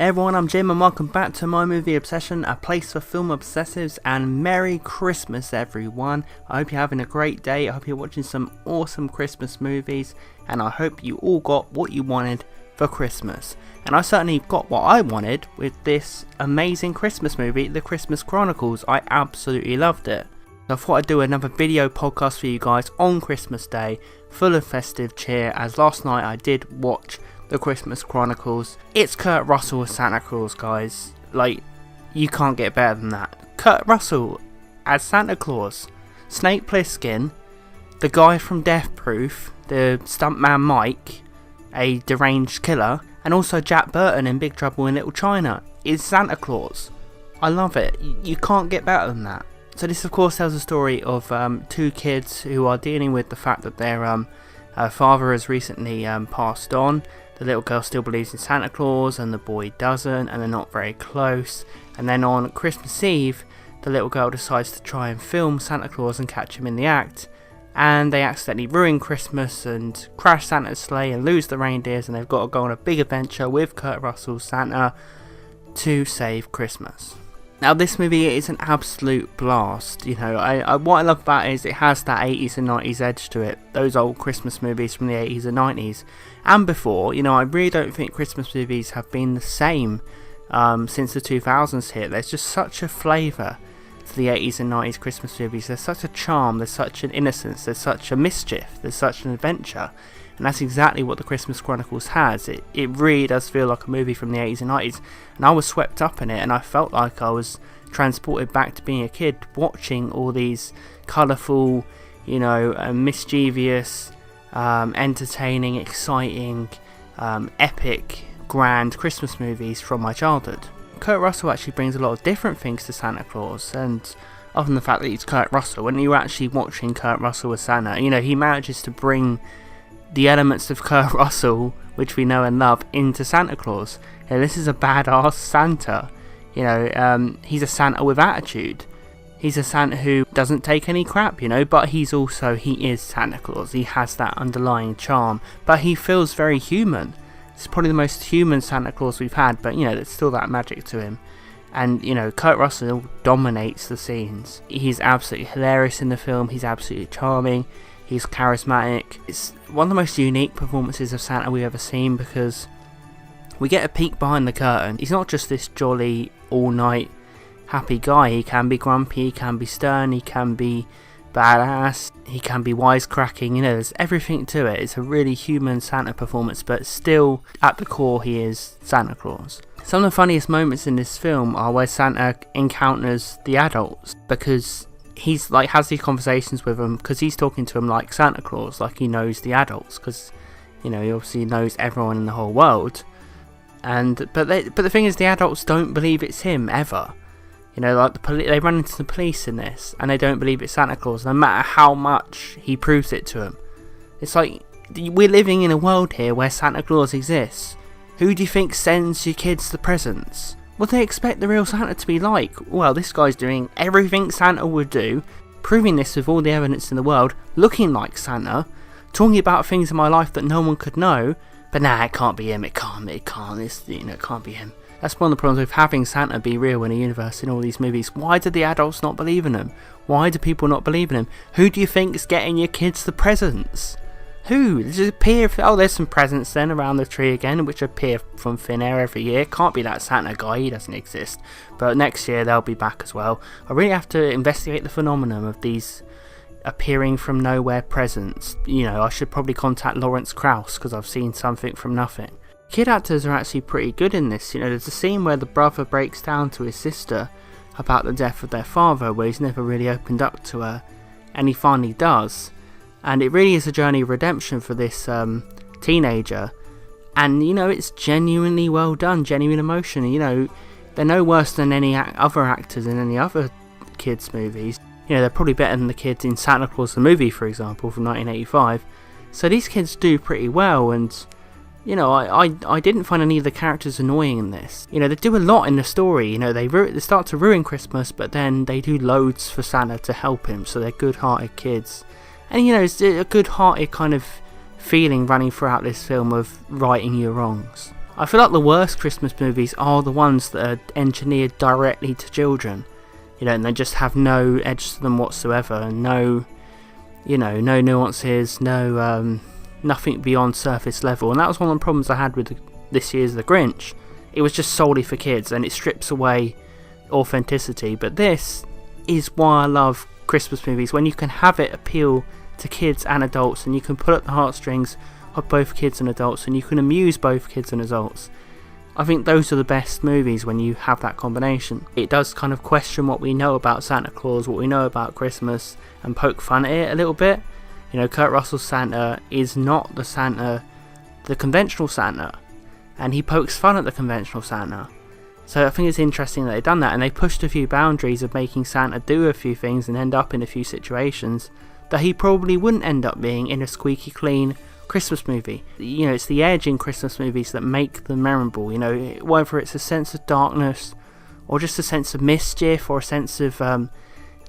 Hey everyone, I'm Jim and welcome back to My Movie Obsession, a place for film obsessives, and Merry Christmas everyone. I hope you're having a great day, I hope you're watching some awesome Christmas movies, and I hope you all got what you wanted for Christmas. And I certainly got what I wanted with this amazing Christmas movie, The Christmas Chronicles. I absolutely loved it. I thought I'd do another video podcast for you guys on Christmas Day, full of festive cheer, as last night I did watch The Christmas Chronicles. It's Kurt Russell as Santa Claus, guys. Like, you can't get better than that. Kurt Russell as Santa Claus, Snake Plissken, the guy from Death Proof, the stuntman Mike, a deranged killer, and also Jack Burton in Big Trouble in Little China is Santa Claus. I love it. You can't get better than that. So this of course tells a story of two kids who are dealing with the fact that their father has recently passed on. The little girl still believes in Santa Claus and the boy doesn't, and they're not very close. And then on Christmas Eve, the little girl decides to try and film Santa Claus and catch him in the act, and they accidentally ruin Christmas and crash Santa's sleigh and lose the reindeers, and they've got to go on a big adventure with Kurt Russell's Santa to save Christmas. Now this movie is an absolute blast. You know, what I love about it is it has that 80s and 90s edge to it. Those old Christmas movies from the 80s and 90s and before. You know, I really don't think Christmas movies have been the same since the 2000s hit. There's just such a flavour to the 80s and 90s Christmas movies. There's such a charm, there's such an innocence, there's such a mischief, there's such an adventure. And that's exactly what The Christmas Chronicles has. It really does feel like a movie from the 80s and 90s. And I was swept up in it, and I felt like I was transported back to being a kid, watching all these colourful, you know, mischievous, entertaining, exciting, epic, grand Christmas movies from my childhood. Kurt Russell actually brings a lot of different things to Santa Claus, and other than the fact that he's Kurt Russell, when you're actually watching Kurt Russell as Santa, you know, he manages to bring the elements of Kurt Russell, which we know and love, into Santa Claus. You know, this is a badass Santa. You know, he's a Santa with attitude. He's a Santa who doesn't take any crap, you know, but he is Santa Claus. He has that underlying charm, but he feels very human. It's probably the most human Santa Claus we've had, but you know, there's still that magic to him. And you know, Kurt Russell dominates the scenes. He's absolutely hilarious in the film. He's absolutely charming. He's charismatic. It's one of the most unique performances of Santa we've ever seen, because we get a peek behind the curtain. He's not just this jolly, all-night, happy guy. He can be grumpy, he can be stern, he can be badass, he can be wisecracking. You know, there's everything to it. It's a really human Santa performance, but still, at the core, he is Santa Claus. Some of the funniest moments in this film are where Santa encounters the adults, because he's like has these conversations with them, because he's talking to them like Santa Claus, like he knows the adults, because you know, he obviously knows everyone in the whole world. And but the thing is, the adults don't believe it's him ever. You know, like they run into the police in this, and they don't believe it's Santa Claus, no matter how much he proves it to them. It's like, we're living in a world here where Santa Claus exists. Who do you think sends your kids the presents? What do they expect the real Santa to be like? Well, this guy's doing everything Santa would do, proving this with all the evidence in the world, looking like Santa, talking about things in my life that no one could know, but nah, it can't be him, it can't, it can't be him. That's one of the problems with having Santa be real in a universe in all these movies. Why do the adults not believe in him? Why do people not believe in him? Who do you think is getting your kids the presents? Who? Does it appear? Oh, there's some presents then around the tree again, which appear from thin air every year. Can't be that Santa guy, he doesn't exist. But next year they'll be back as well. I really have to investigate the phenomenon of these appearing from nowhere presents. You know, I should probably contact Lawrence Krauss, because I've seen something from nothing. Kid actors are actually pretty good in this. You know, there's a scene where the brother breaks down to his sister about the death of their father, where he's never really opened up to her, and he finally does. And it really is a journey of redemption for this teenager. And, you know, it's genuinely well done, genuine emotion. You know, they're no worse than any other actors in any other kids' movies. You know, they're probably better than the kids in Santa Claus the movie, for example, from 1985. So these kids do pretty well, and you know, I didn't find any of the characters annoying in this. You know, they do a lot in the story. You know, they start to ruin Christmas, but then they do loads for Santa to help him, so they're good-hearted kids. And, you know, it's a good-hearted kind of feeling running throughout this film of righting your wrongs. I feel like the worst Christmas movies are the ones that are engineered directly to children, you know, and they just have no edge to them whatsoever, and no, you know, no nuances, no nothing beyond surface level. And that was one of the problems I had with this year's The Grinch. It was just solely for kids, and it strips away authenticity. But this is why I love Christmas movies, when you can have it appeal to kids and adults, and you can pull at the heartstrings of both kids and adults, and you can amuse both kids and adults. I think those are the best movies when you have that combination. It does kind of question what we know about Santa Claus, what we know about Christmas, and poke fun at it a little bit. You know, Kurt Russell's Santa is not the conventional Santa, and he pokes fun at the conventional Santa. So I think it's interesting that they've done that, and they pushed a few boundaries of making Santa do a few things and end up in a few situations that he probably wouldn't end up being in a squeaky clean Christmas movie. You know, it's the edge in Christmas movies that make them memorable. You know, whether it's a sense of darkness, or just a sense of mischief, or a sense of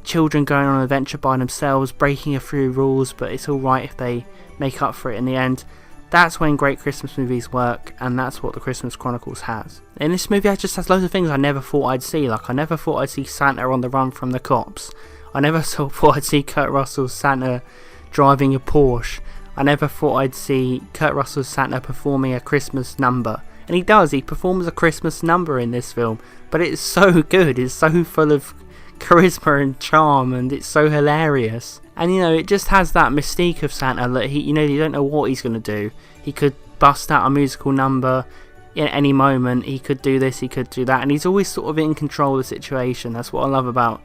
children going on an adventure by themselves, breaking a few rules, but it's alright if they make up for it in the end. That's when great Christmas movies work, and that's what the Christmas Chronicles has. In this movie, it just has loads of things I never thought I'd see. Like, I never thought I'd see Santa on the run from the cops. I never thought I'd see Kurt Russell's Santa driving a Porsche. I never thought I'd see Kurt Russell's Santa performing a Christmas number. And he does, he performs a Christmas number in this film, but it's so good, it's so full of charisma and charm, and it's so hilarious. And you know, it just has that mystique of Santa that you don't know what he's going to do. He could bust out a musical number at any moment, he could do this, he could do that, and he's always sort of in control of the situation. That's what I love about,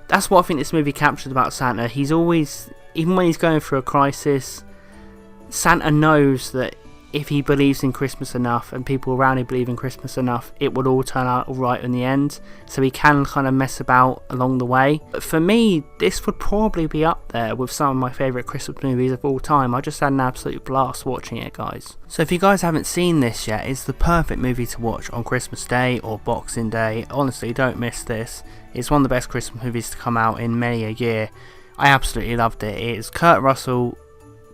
that's what I think this movie captured about Santa. He's always, even when he's going through a crisis, Santa knows that if he believes in Christmas enough, and people around him believe in Christmas enough, it would all turn out alright in the end. So he can kind of mess about along the way. But for me, this would probably be up there with some of my favourite Christmas movies of all time. I just had an absolute blast watching it, guys. So if you guys haven't seen this yet, it's the perfect movie to watch on Christmas Day or Boxing Day. Honestly, don't miss this. It's one of the best Christmas movies to come out in many a year. I absolutely loved it. It is Kurt Russell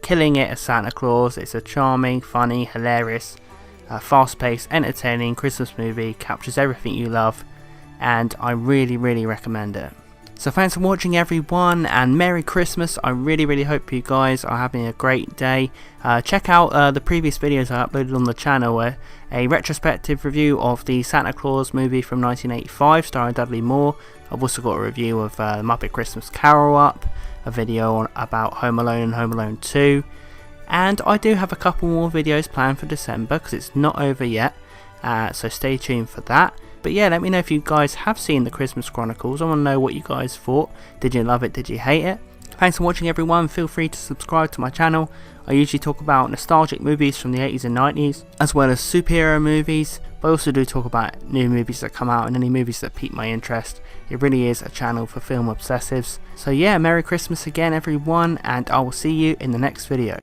killing it as Santa Claus. It's a charming, funny, hilarious, fast-paced, entertaining Christmas movie. Captures everything you love, and I really, really recommend it. So thanks for watching, everyone, and Merry Christmas. I really hope you guys are having a great day. Check out the previous videos I uploaded on the channel, a retrospective review of the Santa Claus movie from 1985 starring Dudley Moore. I've also got a review of the Muppet Christmas Carol up, a video about Home Alone and Home Alone 2, and I do have a couple more videos planned for December because it's not over yet, so stay tuned for that. But yeah, let me know if you guys have seen the Christmas Chronicles. I want to know what you guys thought. Did you love it? Did you hate it? Thanks for watching, everyone. Feel free to subscribe to my channel. I usually talk about nostalgic movies from the 80s and 90s, as well as superhero movies, but I also do talk about new movies that come out and any movies that pique my interest. It really is a channel for film obsessives. So yeah, Merry Christmas again, everyone, and I will see you in the next video.